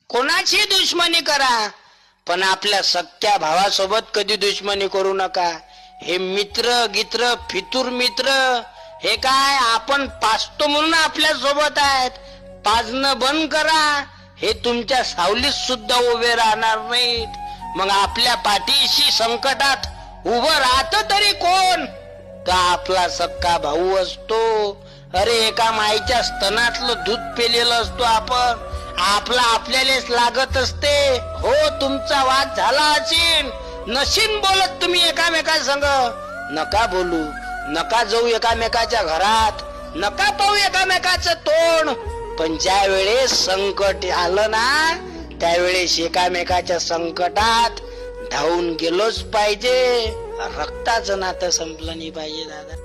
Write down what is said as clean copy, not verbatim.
कोणाची दुश्मनी करा, पण आपल्या सख्या भावासोबत कधी दुश्मनी करू नका. हे मित्र गित्र फितूर मित्र हे काय आपण पाचतो म्हणून आपल्या सोबत आहेत. पाजणं बंद करा, हे तुमच्या सावलीत सुद्धा उभे राहणार नाहीत. मग आपल्या पाठीशी संकटात उभं राहत तरी कोण? का आपला सक्का भाऊ असतो. अरे एका माईच्या स्तनातलं दूध पेलेलं असतो आपण. आपला आपल्यालाच लागत असते. हो तुमचा वाद झाला असेल, नशीन बोलत तुम्ही एकामेका संग. नका बोलू, नका जाऊ एकामेकाच्या घरात, नका पाहू एकामेकाचं तोंड. पण ज्या वेळेस संकट आलं ना, त्यावेळेस एकामेकाच्या संकटात धावून गेलोच पाहिजे. रक्ताचं नातं संपलं नाही पाहिजे दादा.